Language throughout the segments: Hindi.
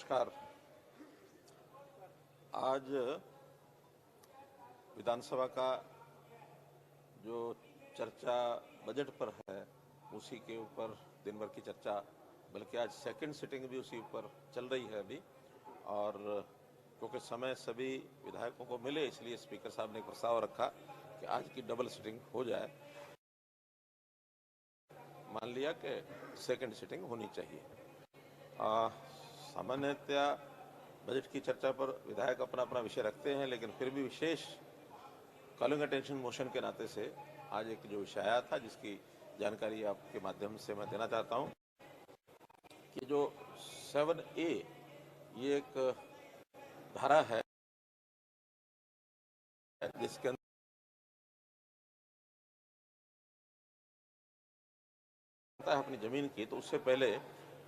नमस्कार। आज विधानसभा का जो चर्चा बजट पर है उसी के ऊपर दिन भर की चर्चा, बल्कि आज सेकंड सिटिंग भी उसी ऊपर चल रही है अभी। और क्योंकि समय सभी विधायकों को मिले इसलिए स्पीकर साहब ने एक प्रस्ताव रखा कि आज की डबल सिटिंग हो जाए। मान लिया कि सेकंड सिटिंग होनी चाहिए। सामान्यतया बजट की चर्चा पर विधायक अपना अपना विषय रखते हैं, लेकिन फिर भी विशेष कॉलिंग अटेंशन मोशन के नाते से आज एक जो विषय आया था जिसकी जानकारी आपके माध्यम से मैं देना चाहता हूं कि जो 7A ये एक धारा है जिसके अंदर अपनी जमीन की, तो उससे पहले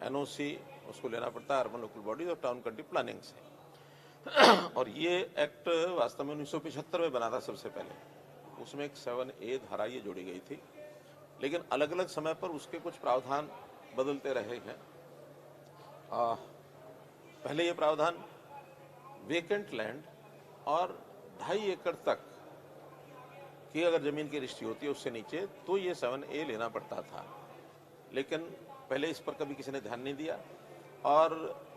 एनओसी उसको लेना पड़ता है अर्बन लोकल बॉडीज और टाउन कंट्री प्लानिंग से। और ये एक्ट वास्तव में 1975 में बना था सबसे पहले। उसमें एक 7A धारा ये जोड़ी गई थी, लेकिन अलग अलग समय पर उसके कुछ प्रावधान बदलते रहे हैं। पहले ये प्रावधान वेकेंट लैंड और 2.5 एकड़ तक की अगर जमीन की रजिस्ट्री होती है उससे नीचे तो ये 7A लेना पड़ता था, लेकिन पहले इस पर कभी किसी ने ध्यान नहीं दिया। और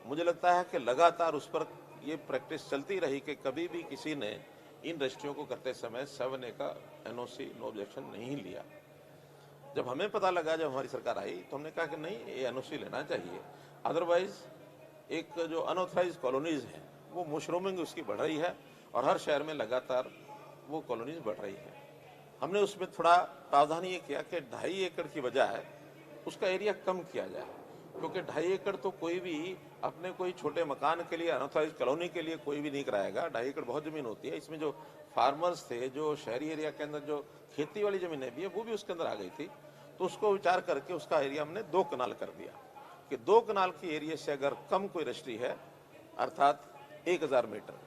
मुझे लगता है कि लगातार उस पर ये प्रैक्टिस चलती रही कि कभी भी किसी ने इन रजिस्ट्रियों को करते समय 7A का एनओसी नो ऑब्जेक्शन नहीं लिया। जब हमें पता लगा, जब हमारी सरकार आई, तो हमने कहा कि नहीं, ये एनओसी लेना चाहिए, अदरवाइज एक जो अनऑथराइज कॉलोनीज हैं वो मशरूमिंग उसकी बढ़ रही है और हर शहर में लगातार वो कॉलोनीज बढ़ रही है। हमने उसमें थोड़ा प्रावधान ये किया कि 2.5 एकड़ की बजाय उसका एरिया कम किया जाए, क्योंकि 2.5 एकड़ तो कोई भी अपने कोई छोटे मकान के लिए, अनऑथराइज कॉलोनी के लिए कोई भी नहीं कराएगा। 2.5 एकड़ बहुत जमीन होती है। इसमें जो फार्मर्स थे, जो शहरी एरिया के अंदर जो खेती वाली जमीनें भी है, वो भी उसके अंदर आ गई थी। तो उसको विचार करके उसका एरिया हमने 2 कनाल कर दिया कि 2 कनाल की एरिया से अगर कम कोई रजिस्ट्री है, अर्थात 1000 मीटर,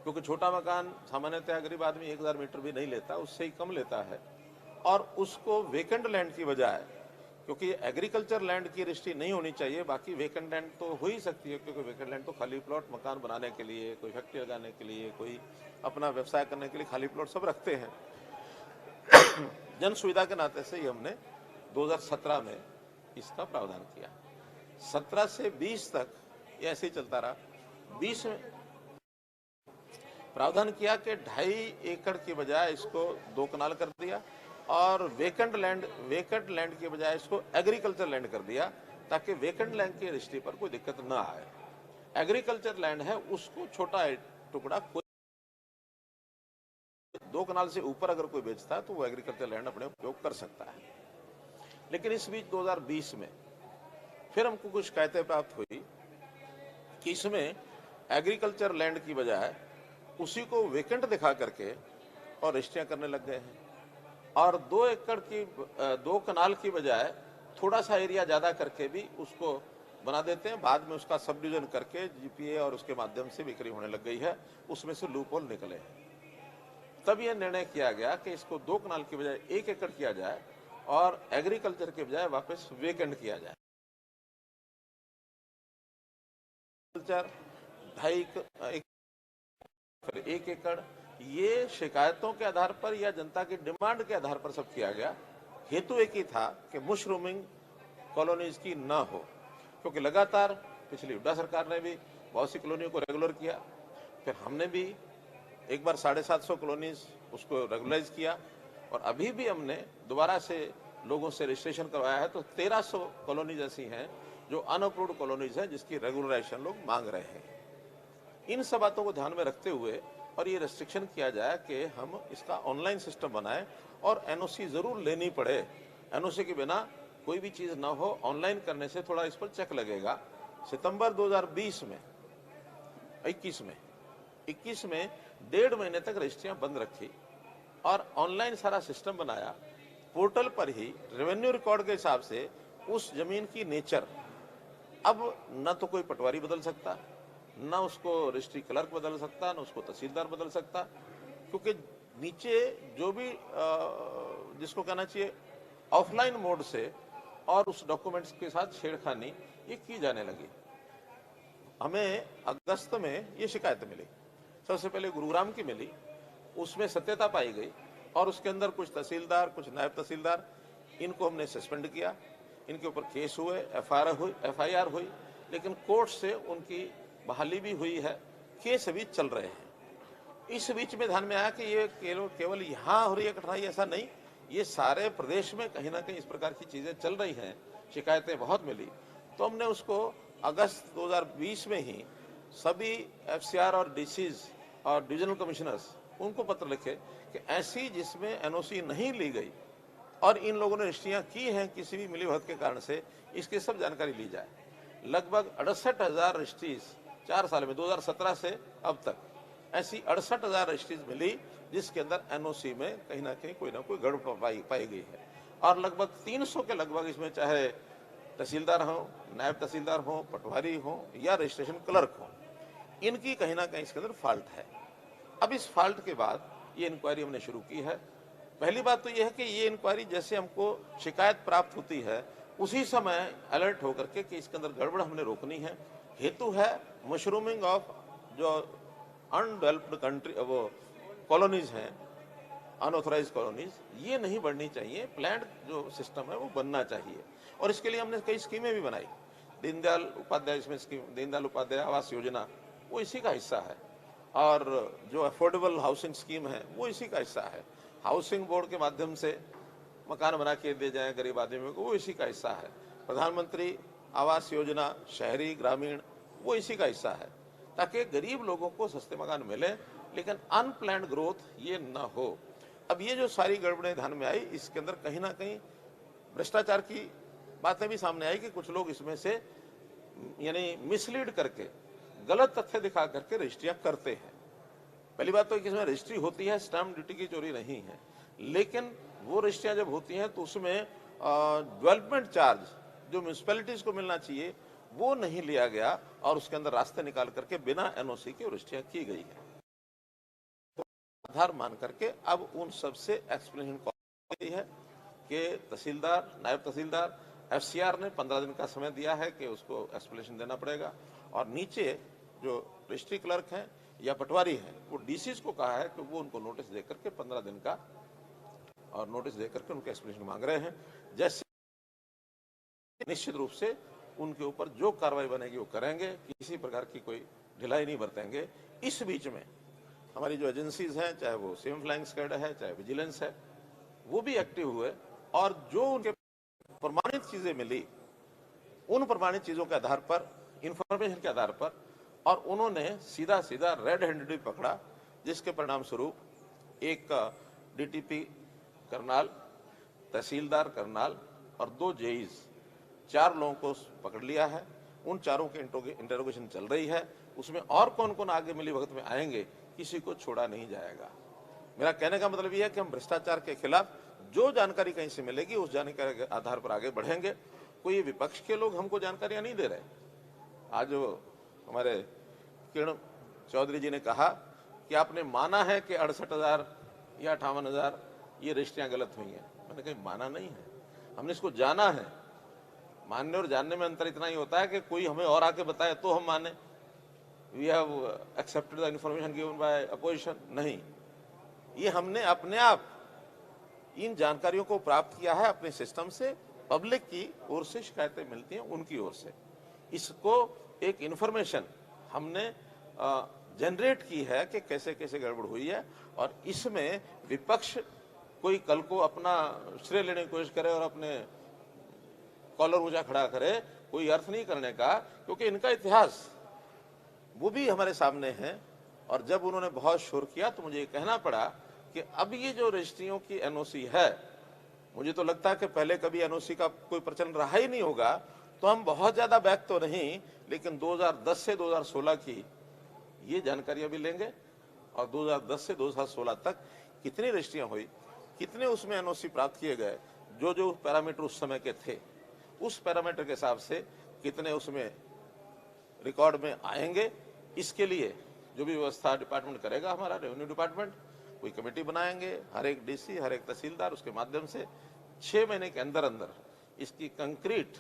क्योंकि छोटा मकान सामान्यतः गरीब आदमी 1000 मीटर भी नहीं लेता, उससे ही कम लेता है। और उसको वेकेंट लैंड की बजाय, क्योंकि एग्रीकल्चर लैंड की रजिस्ट्री नहीं होनी चाहिए, बाकी वेकेंट लैंड तो हो ही सकती है, क्योंकि वेकेंट लैंड तो खाली प्लॉट मकान बनाने के लिए, कोई फैक्ट्री लगाने के लिए, कोई अपना व्यवसाय करने के लिए खाली प्लॉट सब रखते हैं। जन सुविधा के नाते से ही हमने 2017 में इसका प्रावधान किया। 17 से 20 तक ये ऐसे ही चलता रहा। 20 में प्रावधान किया कि 2.5 एकड़ की बजाय इसको 2 कनाल कर दिया और वेकेंट लैंड की बजाय इसको एग्रीकल्चर लैंड कर दिया, ताकि वेकेंट लैंड की रजिस्ट्री पर कोई दिक्कत ना आए। एग्रीकल्चर लैंड है उसको छोटा टुकड़ा कोई 2 कनाल से ऊपर अगर कोई बेचता है तो वो एग्रीकल्चर लैंड अपने उपयोग कर सकता है। लेकिन इस बीच 2020 में फिर हमको कुछ शिकायतें प्राप्त हुई कि इसमें एग्रीकल्चर लैंड की बजाय उसी को वेकेंट दिखा करके और रजिस्ट्रियां करने लग गए हैं। और 2 एकड़ की 2 कनाल की बजाय थोड़ा सा एरिया ज्यादा करके भी उसको बना देते हैं। बाद में उसका सब डिवीजन करके जीपीए और उसके माध्यम से बिक्री होने लग गई है, उसमें से लूप होल निकले हैं। तब यह निर्णय किया गया कि इसको 2 कनाल की बजाय 1 एकड़ किया जाए और एग्रीकल्चर के बजाय वापस वेकेंट किया जाए। 1 एकड़ ये शिकायतों के आधार पर या जनता की डिमांड के आधार पर सब किया गया। हेतु एक ही था कि मशरूमिंग कॉलोनीज की ना हो, क्योंकि लगातार पिछली हुड्डा सरकार ने भी बहुत सी कॉलोनियों को रेगुलर किया, फिर हमने भी एक बार 750 कॉलोनीज उसको रेगुलराइज किया और अभी भी हमने दोबारा से लोगों से रजिस्ट्रेशन करवाया है। तो 1300 कॉलोनीज ऐसी हैं जो अनअप्रूव्ड कॉलोनीज हैं जिसकी रेगुलराइजेशन लोग मांग रहे हैं। इन सब बातों को ध्यान में रखते हुए और ये रेस्ट्रिक्शन किया जाए कि हम इसका ऑनलाइन सिस्टम बनाएं और एनओसी जरूर लेनी पड़े। एनओसी के बिना कोई भी चीज ना हो, ऑनलाइन करने से थोड़ा इस पर चेक लगेगा। सितंबर 2021 में 21 में 1.5 महीने तक रजिस्ट्रियां बंद रखी और ऑनलाइन सारा सिस्टम बनाया। पोर्टल पर ही रेवेन्यू रिकॉर्ड के हिसाब से उस जमीन की नेचर, अब न तो कोई पटवारी बदल सकता, ना उसको रजिस्ट्री क्लर्क बदल सकता, ना उसको तहसीलदार बदल सकता, क्योंकि नीचे जो भी जिसको कहना चाहिए ऑफलाइन मोड से और उस डॉक्यूमेंट्स के साथ छेड़खानी ये की जाने लगी। हमें अगस्त में ये शिकायतें मिली। सबसे पहले गुरुग्राम की मिली, उसमें सत्यता पाई गई और उसके अंदर कुछ तहसीलदार, कुछ नायब तहसीलदार, इनको हमने सस्पेंड किया, इनके ऊपर केस हुए, एफआईआर हुई, लेकिन कोर्ट से उनकी बहाली भी हुई है, केस अभी चल रहे हैं। इस बीच में ध्यान में आया कि ये केवल यहाँ हो रही है कठिनाई, ऐसा नहीं, ये सारे प्रदेश में कहीं ना कहीं इस प्रकार की चीजें चल रही हैं, शिकायतें बहुत मिली। तो हमने उसको अगस्त 2020 में ही सभी एफसीआर और डीसीज और डिविजनल कमिश्नर्स उनको पत्र लिखे कि ऐसी जिसमें एनओसी नहीं ली गई और इन लोगों ने रजिस्ट्रियां की हैं किसी भी मिलीभगत के कारण से, इसकी सब जानकारी ली जाए। लगभग 68,000 रजिस्ट्रीज 4 साल में 2017 से अब तक ऐसी 68,000 रजिस्ट्रीज मिली जिसके अंदर एनओसी में कहीं ना कोई गड़बड़ पाई गई है। और लगभग 300 के लगभग इसमें चाहे तहसीलदार हो, नायब तहसीलदार हो, पटवारी हो या रजिस्ट्रेशन क्लर्क हो, इनकी कहीं ना कहीं इसके अंदर फॉल्ट है। अब इस फॉल्ट के बाद ये इंक्वायरी हमने शुरू की है। पहली बात तो ये है कि ये इंक्वायरी जैसे हमको शिकायत प्राप्त होती है उसी समय अलर्ट होकर के कि इसके अंदर गड़बड़ हमने रोकनी है। हेतु है मशरूमिंग ऑफ जो अनडेवलप्ड कंट्री, वो कॉलोनीज हैं, अनऑथराइज कॉलोनीज, ये नहीं बढ़नी चाहिए। प्लान्ड जो सिस्टम है वो बनना चाहिए और इसके लिए हमने कई स्कीमें भी बनाई। दीनदयाल उपाध्याय इसमें स्कीम, दीनदयाल उपाध्याय आवास योजना वो इसी का हिस्सा है और जो अफोर्डेबल हाउसिंग स्कीम है वो इसी का हिस्सा है। हाउसिंग बोर्ड के माध्यम से मकान बना के दे जाए गरीब आदमियों को, वो इसी का हिस्सा है। प्रधानमंत्री आवास योजना शहरी ग्रामीण वो इसी का हिस्सा है, ताकि गरीब लोगों को सस्ते मकान मिले लेकिन अनप्लान्ड ग्रोथ ये न हो। अब ये जो सारी गड़बड़ें ध्यान में आई, इसके अंदर कहीं ना कहीं भ्रष्टाचार की बातें भी सामने आई कि कुछ लोग इसमें से यानी मिसलीड करके गलत तथ्य दिखा करके रजिस्ट्रियां करते हैं। पहली बात तो इसमें रजिस्ट्री होती है, स्टैम्प ड्यूटी की चोरी नहीं है, लेकिन वो रजिस्ट्रियां जब होती हैं तो उसमें डेवलपमेंट चार्ज जो म्यूनिसिपैलिटीज को मिलना चाहिए वो नहीं लिया गया और उसके अंदर रास्ते निकाल करके बिना एनओसी के रजिस्ट्रियां की गई है। तो आधार मान करके अब उन सबसे एक्सप्लेनेशन गई है कि तहसीलदार, नायब तहसीलदार, एफसीआर ने 15 दिन का समय दिया है कि उसको एक्सप्लेनेशन देना पड़ेगा और नीचे जो रजिस्ट्री क्लर्क हैं या पटवारी हैं वो डीसीज को कहा है कि वो उनको नोटिस देकर के 15 दिन का और नोटिस देकर के उनके एक्सप्लेनेशन मांग रहे हैं। जैसे निश्चित रूप से उनके ऊपर जो कार्रवाई बनेगी वो करेंगे, किसी प्रकार की कोई ढिलाई नहीं बरतेंगे। इस बीच में हमारी जो एजेंसीज हैं, चाहे वो सिविल फ्लाइंग स्क्वाड है, चाहे विजिलेंस है, वो भी एक्टिव हुए और जो उनके प्रमाणित चीजें मिली उन प्रमाणित चीजों के आधार पर, इंफॉर्मेशन के आधार पर, और उन्होंने सीधा सीधा रेड हैंडेड पकड़ा, जिसके परिणाम स्वरूप एक डीटीपी करनाल, तहसीलदार करनाल और 2 जेईज, 4 लोगों को पकड़ लिया है। उन चारों की इंटरोगेशन चल रही है। उसमें और कौन कौन आगे मिली भगत में आएंगे, किसी को छोड़ा नहीं जाएगा। मेरा कहने का मतलब यह है कि हम भ्रष्टाचार के खिलाफ जो जानकारी कहीं से मिलेगी उस जानकारी के आधार पर आगे बढ़ेंगे। कोई विपक्ष के लोग हमको जानकारियां नहीं दे रहे। आज हमारे किरण चौधरी जी ने कहा कि आपने माना है कि 68,000 या 58,000 ये रजिस्ट्रियां गलत हुई हैं। मैंने कहा माना नहीं है, हमने इसको जाना है। मानने और जानने में अंतर इतना ही होता है कि कोई हमें और आके बताए तो हम माने। We have accepted the information given by opposition, नहीं, ये हमने अपने आप इन जानकारियों को प्राप्त किया है अपने सिस्टम से। पब्लिक की ओर से शिकायतें मिलती हैं, उनकी ओर से इसको एक इंफॉर्मेशन हमने जनरेट की है कि कैसे कैसे गड़बड़ हुई है। और इसमें विपक्ष कोई कल को अपना श्रेय लेने की कोशिश करे और अपने कॉलर ऊंचा खड़ा करे, कोई अर्थ नहीं करने का, क्योंकि इनका इतिहास वो भी हमारे सामने है। और जब उन्होंने बहुत शोर किया तो मुझे ये कहना पड़ा कि अब ये जो रजिस्ट्रियों की एनओसी है, मुझे तो लगता है कि पहले कभी एनओसी का कोई प्रचलन रहा ही नहीं होगा, तो हम बहुत ज्यादा बैक तो नहीं, लेकिन 2010 से 2016 की ये जानकारियां भी लेंगे और 2010 से 2016 तक कितनी रजिस्ट्रियां हुई, कितने उसमें एनओसी प्राप्त किए गए, जो जो पैरामीटर उस समय के थे उस पैरामीटर के हिसाब से कितने उसमें रिकॉर्ड में आएंगे। इसके लिए जो भी व्यवस्था डिपार्टमेंट करेगा, हमारा रेवेन्यू डिपार्टमेंट, कोई कमेटी बनाएंगे, हर एक डीसी, हर एक तहसीलदार, उसके माध्यम से 6 महीने के अंदर अंदर इसकी कंक्रीट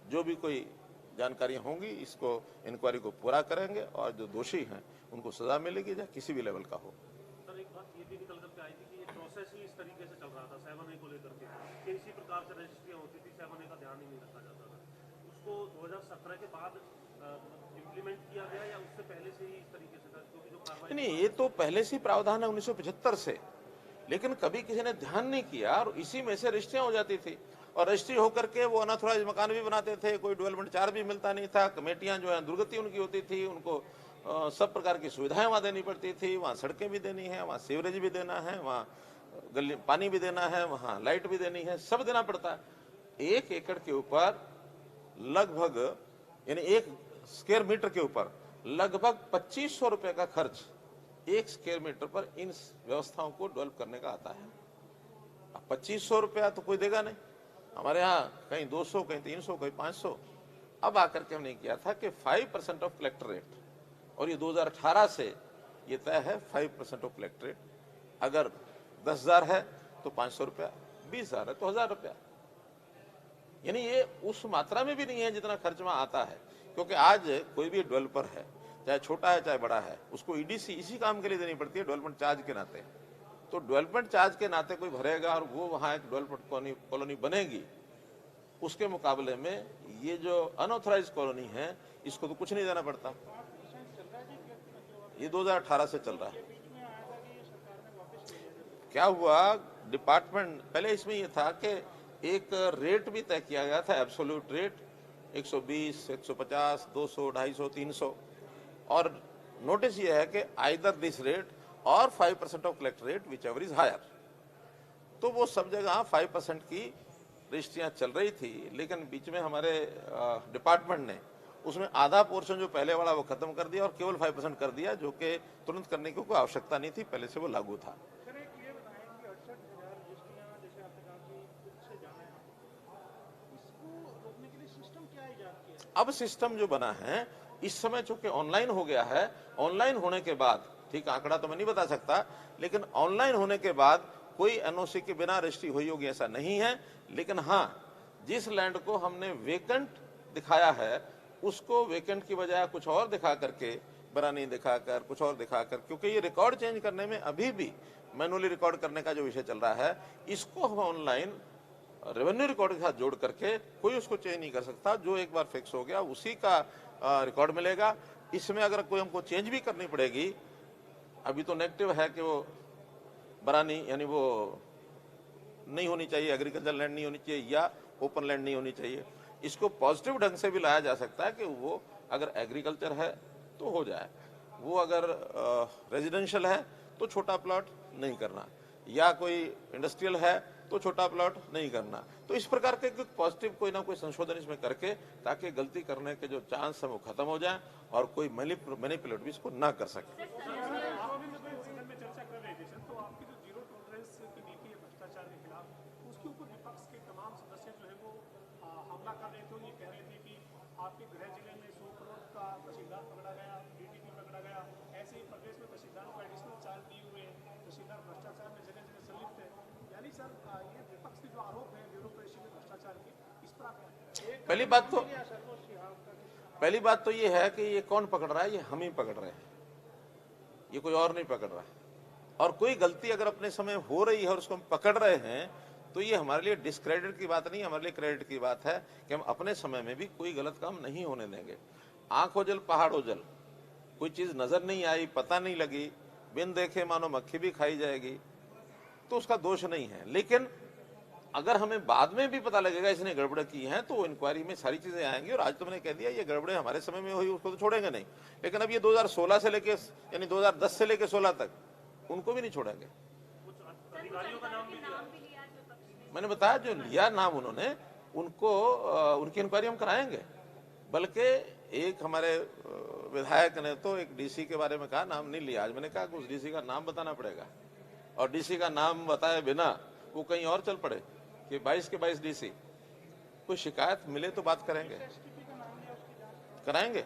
जो भी कोई जानकारियां होंगी, इसको इंक्वायरी को पूरा करेंगे और जो दोषी हैं उनको सजा मिलेगी, चाहे किसी भी लेवल का हो। सर, एक बात ये भी निकल करके आई थी कि ये प्रोसेस ही इस तरीके से चल रहा था 7A को लेकर के कि इसी प्रकार से रजिस्ट्रियाँ होती थी, 7A का ध्यान ही नहीं रखा जाता था। उसको 2017 के बाद इम्प्लीमेंट किया गया या उससे पहले से ही इस तरीके से था? क्योंकि जो कार्रवाई नहीं, ये तो पहले से प्रावधान है 1975 से, लेकिन कभी किसी ने ध्यान नहीं किया और इसी में से रजिस्ट्रियां हो जाती थी और रजिस्ट्री होकर के वो अनऑथराइज मकान भी बनाते थे, कोई डेवलपमेंट चार्ज भी मिलता नहीं था, कमेटियां जो है दुर्गति उनकी होती थी, उनको सब प्रकार की सुविधाएं वहां देनी पड़ती थी, वहां सड़कें भी देनी है, वहां सीवरेज भी देना है, वहां गली पानी भी देना है, वहां लाइट भी देनी है, सब देना पड़ता है। 1 एकड़ के ऊपर लगभग यानी 1 स्क्वायर मीटर के ऊपर लगभग 2500 रुपए का खर्च 1 स्क्वायर मीटर पर इन व्यवस्थाओं को डेवलप करने का आता है। अब 2500 रुपया तो कोई देगा नहीं, हमारे यहाँ कहीं 200, कहीं 300, कहीं 500। अब आकर के हमने किया था कि 5% ऑफ कलेक्टर रेट, और ये 2018 से ये तय है 5% ऑफ कलेक्टर रेट। अगर 10,000 है तो 500 रुपया, 20,000 है तो 1,000 रुपया। यानी ये उस मात्रा में भी नहीं है जितना खर्च वहां आता है, क्योंकि आज कोई भी डेवलपर है, चाहे छोटा है चाहे बड़ा है, उसको ईडीसी इसी काम के लिए देनी पड़ती है, डेवलपमेंट चार्ज के नाते। तो डेवलपमेंट चार्ज के नाते कोई भरेगा और वो वहां एक डेवलपमेंट कॉलोनी बनेगी, उसके मुकाबले में ये जो अनऑथराइज कॉलोनी है इसको तो कुछ नहीं देना पड़ता। ये 2018 से चल रहा है। क्या हुआ, डिपार्टमेंट पहले इसमें ये था कि एक रेट भी तय किया गया था, एब्सोल्यूट रेट 120, 150, 200, 250, 300, और नोटिस ये है कि आइदर दिस रेट और 5% of collect rate whichever is higher. तो वो सब जगह 5% की रजिस्ट्रियां चल रही थी, लेकिन बीच में हमारे डिपार्टमेंट ने उसमें आधा पोर्शन जो पहले वाला वो खत्म कर दिया और केवल 5% कर दिया, जो कि तुरंत करने की कोई आवश्यकता नहीं थी, पहले से वो लागू था। अब सिस्टम जो बना है इस समय चूंकि ऑनलाइन हो गया है, ऑनलाइन होने के बाद, ठीक आंकड़ा तो मैं नहीं बता सकता, लेकिन ऑनलाइन होने के बाद कोई एनओसी के बिना रजिस्ट्री हुई होगी ऐसा नहीं है। लेकिन हाँ, जिस लैंड को हमने वेकेंट दिखाया है उसको वेकेंट की बजाय कुछ और दिखा करके, बरानी दिखाकर, कुछ और दिखाकर, क्योंकि ये रिकॉर्ड चेंज करने में अभी भी मैनुअली रिकॉर्ड करने का जो विषय चल रहा है, इसको हम ऑनलाइन रेवेन्यू रिकॉर्ड के साथ जोड़ करके कोई उसको चेंज नहीं कर सकता। जो एक बार फिक्स हो गया उसी का रिकॉर्ड मिलेगा। इसमें अगर कोई हमको चेंज भी करनी पड़ेगी, अभी तो नेगेटिव है कि वो बरानी यानी वो नहीं होनी चाहिए, एग्रीकल्चर लैंड नहीं होनी चाहिए या ओपन लैंड नहीं होनी चाहिए। इसको पॉजिटिव ढंग से भी लाया जा सकता है कि वो अगर एग्रीकल्चर है तो हो जाए, वो अगर रेजिडेंशियल है तो छोटा प्लॉट नहीं करना, या कोई इंडस्ट्रियल है तो छोटा प्लॉट नहीं करना। तो इस प्रकार के पॉजिटिव कोई ना कोई संशोधन इसमें करके, ताकि गलती करने के जो चांस है वो खत्म हो जाए और कोई मैनिपुलेट भी इसको ना कर सके। आपके गृह जिले में 100 करोड़ का तहसीलदार पकड़ा गया, डीटीपी पकड़ा गया, ऐसे ही प्रदेश में तहसीलदारों को एडिशनल चार्ज दिए हुए हैं, तहसीलदार भ्रष्टाचार में जगह जगह संलिप्त है। यानी सर ये विपक्ष के जो आरोप है ब्यूरोक्रेसी में भ्रष्टाचार के, इस पर आप पहली बात तो ये है कि ये कौन पकड़ रहा है, ये हम ही पकड़ रहे हैं, ये कोई और नहीं पकड़ रहा है। और कोई गलती अगर अपने समय हो रही है और उसको हम पकड़ रहे हैं तो ये हमारे लिए डिस्क्रेडिट की बात नहीं, हमारे लिए क्रेडिट की बात है कि हम अपने समय में भी कोई गलत काम नहीं होने देंगे। आंख हो जल पहाड़ हो जल, कोई चीज नजर नहीं आई, पता नहीं लगी, बिन देखे मानो मक्खी भी खाई जाएगी, तो उसका दोष नहीं है। लेकिन अगर हमें बाद में भी पता लगेगा इसने गड़बड़ की है तो इंक्वायरी में सारी चीजें आएंगी। और आज तो मैंने कह दिया ये गड़बड़े हमारे समय में हुई, उसको तो छोड़ेंगे नहीं, लेकिन अब ये 2016 से लेके यानी 2010 से लेके 16 तक उनको भी नहीं छोड़ेंगे। मैंने बताया जो लिया नाम उन्होंने, उनको उनकी इंक्वायरी हम कराएंगे। बल्कि एक हमारे विधायक ने तो एक डीसी के बारे में कहा, नाम नहीं लिया। आज मैंने कहा कि उस डीसी का नाम बताना पड़ेगा, और डीसी का नाम बताए बिना वो कहीं और चल पड़े कि 22 के 22 डीसी। कोई शिकायत मिले तो बात करेंगे, कराएंगे।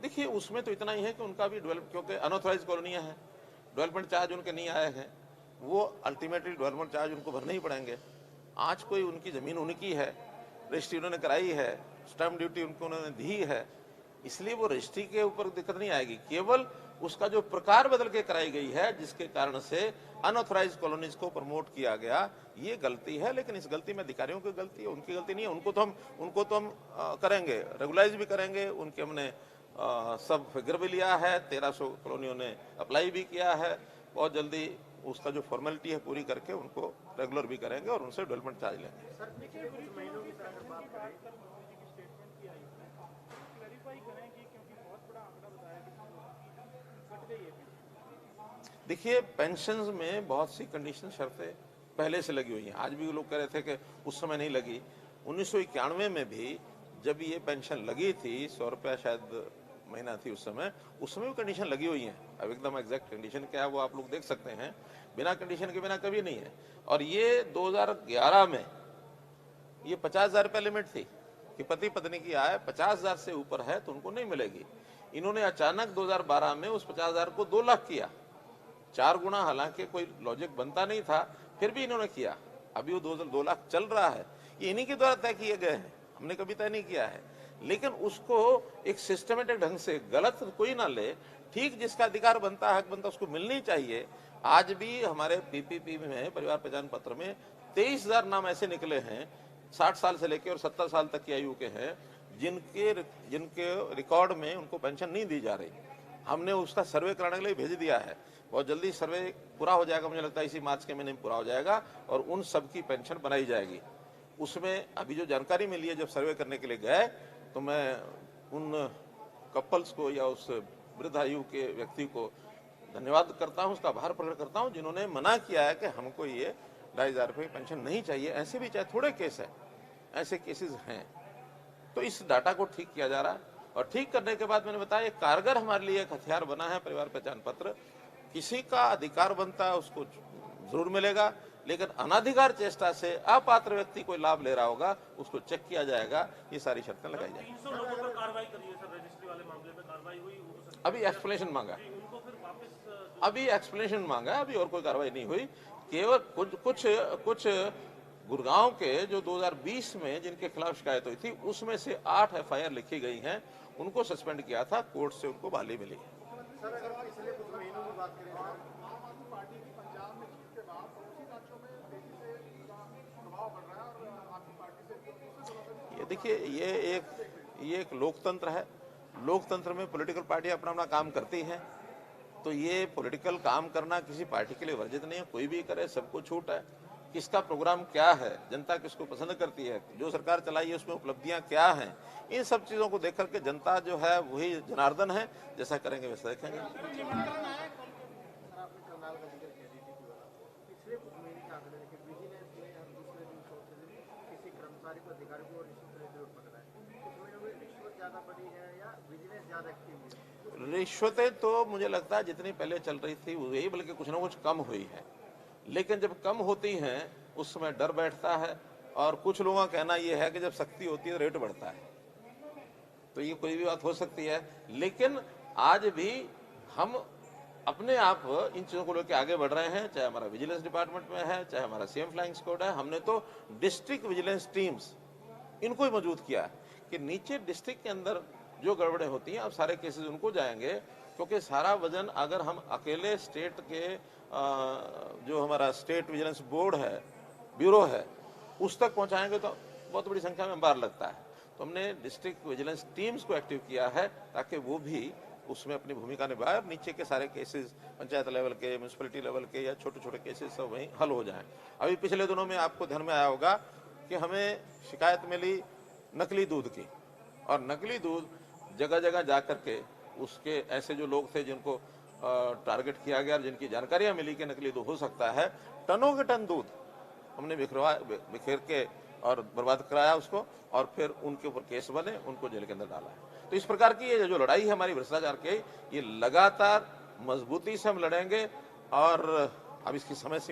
देखिए उसमें तो इतना ही है कि उनका भी डेवलप, क्योंकि अनऑथराइज कॉलोनियां हैं, डेवलपमेंट चार्ज उनके नहीं आए हैं, वो अल्टीमेटली डेवलपमेंट चार्ज उनको भरने ही पड़ेंगे। आज कोई उनकी जमीन उनकी है, रजिस्ट्री उन्होंने कराई है, स्टैम्प ड्यूटी उनको उन्होंने दी है, इसलिए वो रजिस्ट्री के ऊपर दिक्कत नहीं आएगी। केवल उसका जो प्रकार बदल के कराई गई है, जिसके कारण से अनऑथराइज कॉलोनीज को प्रमोट किया गया, ये गलती है। लेकिन इस गलती में अधिकारियों की गलती है, उनकी गलती नहीं है। उनको तो हम करेंगे, रेगुलाइज भी करेंगे। उनके हमने सब फिगर भी लिया है, 1300 कॉलोनियों ने अप्लाई भी किया है। बहुत जल्दी उसका जो फॉर्मेलिटी है पूरी करके उनको रेगुलर भी करेंगे और उनसे डेवलपमेंट चार्ज लेंगे। सर पिछले कुछ महीनों की तरह बात करें, मोदी जी की स्टेटमेंट की आई है, क्लैरिफाई करें कि क्योंकि बहुत बड़ा आंकड़ा बताया कि कट गई है। देखिए, पेंशन में बहुत सी कंडीशन शर्तें पहले से लगी हुई हैं। आज भी लोग कह रहे थे कि उस समय नहीं लगी। 1991 में भी जब ये पेंशन लगी थी, 100 रुपया शायद महीना थी उस समय भी कंडीशन लगी हुई है। अब एकदम एग्जैक्ट कंडीशन क्या है वो आप लोग देख सकते हैं। बिना कंडीशन के बिना कभी नहीं है। और ये 2011 में ये 50,000 रुपये लिमिट थी कि पति पत्नी की आय 50,000 से ऊपर है तो उनको नहीं मिलेगी। इन्होंने अचानक 2012 में उस 50,000 को 2 लाख किया, 4 गुना। हालांकि कोई लॉजिक बनता नहीं था, फिर भी इन्होंने किया। अभी वो 2 लाख चल रहा है। ये इन्हीं के द्वारा तय किए गए हैं, हमने कभी तय नहीं किया है। लेकिन उसको एक सिस्टमेटिक ढंग से, गलत कोई ना ले, ठीक जिसका अधिकार बनता है, हक बनता, उसको मिलनी चाहिए। आज भी हमारे पीपीपी में, परिवार पहचान पत्र में 23,000 नाम ऐसे निकले हैं 60 साल से लेकर और 70 साल तक की आयु के हैं, जिनके रिकॉर्ड में उनको पेंशन नहीं दी जा रही। हमने उसका सर्वे कराने के लिए भेज दिया है। बहुत जल्दी सर्वे पूरा हो जाएगा, मुझे लगता है इसी मार्च के महीने में पूरा हो जाएगा और उन सब की पेंशन बनाई जाएगी। उसमें अभी जो जानकारी मिली है, जब सर्वे करने के लिए गए तो मैं उन कपल्स को या उस वृद्ध आयु के व्यक्ति को धन्यवाद करता हूं, उसका आभार प्रकट करता हूं, जिन्होंने मना किया है कि हमको ये 2,500 रुपये की पेंशन नहीं चाहिए। ऐसे भी चाहे थोड़े केस है, ऐसे केसेस हैं। तो इस डाटा को ठीक किया जा रहा है और ठीक करने के बाद मैंने बताया कारगर हमारे लिए एक हथियार बना है परिवार पहचान पत्र। किसी का अधिकार बनता है उसको जरूर मिलेगा, लेकिन अनाधिकार चेष्टा से अपात्र व्यक्ति कोई लाभ ले रहा होगा उसको चेक किया जाएगा। ये सारी शर्तें लगाई जाएंगी। 300 लोगों पर कार्रवाई करिए सर, रजिस्ट्री वाले मामले में कार्रवाई हुई, अभी एक्सप्लेनेशन मांगा, उनको फिर वापस अभी एक्सप्लेनेशन मांगा, अभी और कोई कार्रवाई नहीं हुई। केवल कुछ गुड़गांव के जो 2020 में जिनके खिलाफ शिकायत हुई थी, उसमें से 8 FIR लिखी गई हैं, उनको सस्पेंड किया था, कोर्ट से उनको बहाली मिली है। सर अगर पिछले कुछ महीनों की बात करें, आम आदमी पार्टी की पंजाब में जीत के बाद पड़ोसी राज्यों में तेजी से प्रभाव बढ़ रहा है और आपकी पार्टी से ये देखिए, ये एक लोकतंत्र है। लोकतंत्र में पॉलिटिकल पार्टी अपना अपना काम करती हैं, तो ये पॉलिटिकल काम करना किसी पार्टी के लिए वर्जित नहीं है। कोई भी करे, सबको छूट है। किसका प्रोग्राम क्या है, जनता किसको पसंद करती है, जो सरकार चलाई है उसमें उपलब्धियां क्या हैं, इन सब चीजों को देख करके जनता जो है वही जनार्दन है, जैसा करेंगे वैसा देखेंगे। पिछले कुछ महीने के आंकड़े देखिए, विजिलेंस ने हर दूसरे दिन चौथे दिन किसी कर्मचारी को, अधिकारी को रिश्वत लेते हुए पकड़ा है। कुछ महीनों में रिश्वत ज्यादा बढ़ी है या विजिलेंस ज्यादा एक्टिव हुई? रिश्वतें तो मुझे लगता है जितनी पहले चल रही थी वही, बल्कि कुछ ना कुछ कम हुई है। लेकिन जब कम होती हैं उस समय डर बैठता है और कुछ लोगों का कहना यह है कि जब सख्ती होती है तो रेट बढ़ता है। तो ये कोई भी बात हो सकती है, लेकिन आज भी हम अपने आप इन चीज़ों को लेकर आगे बढ़ रहे हैं। चाहे हमारा विजिलेंस डिपार्टमेंट में है, चाहे हमारा सीएम फ्लाइंग स्क्वाड है, हमने तो डिस्ट्रिक्ट विजिलेंस टीम्स इनको ही मौजूद किया है कि नीचे डिस्ट्रिक्ट के अंदर जो गड़बड़े होती हैं अब सारे केसेस उनको जाएंगे, क्योंकि सारा वजन अगर हम अकेले स्टेट के जो हमारा स्टेट विजिलेंस बोर्ड है, ब्यूरो है, उस तक पहुंचाएंगे तो बहुत बड़ी संख्या में बार लगता है। तो हमने डिस्ट्रिक्ट विजिलेंस टीम्स को एक्टिव किया है ताकि वो भी उसमें अपनी भूमिका निभाए और नीचे के सारे केसेस पंचायत लेवल के, म्यूनसिपलिटी लेवल के या छोटे छोटे केसेस सब वहीं हल हो जाएं। अभी पिछले दिनों में आपको ध्यान में आया होगा कि हमें शिकायत मिली नकली दूध की, और नकली दूध जगह जगह जा करके उसके ऐसे जो लोग थे जिनको टारगेट किया गया, जिनकी जानकारियां मिली कि नकली दूध हो सकता है, टनों के टन दूध हमने बिखेर के और बर्बाद कराया उसको, और फिर उनके ऊपर केस बने, उनको जेल के अंदर डाला है। तो इस प्रकार की ये जो लड़ाई है हमारी भ्रष्टाचार की, ये लगातार मजबूती से हम लड़ेंगे और अब इसकी समय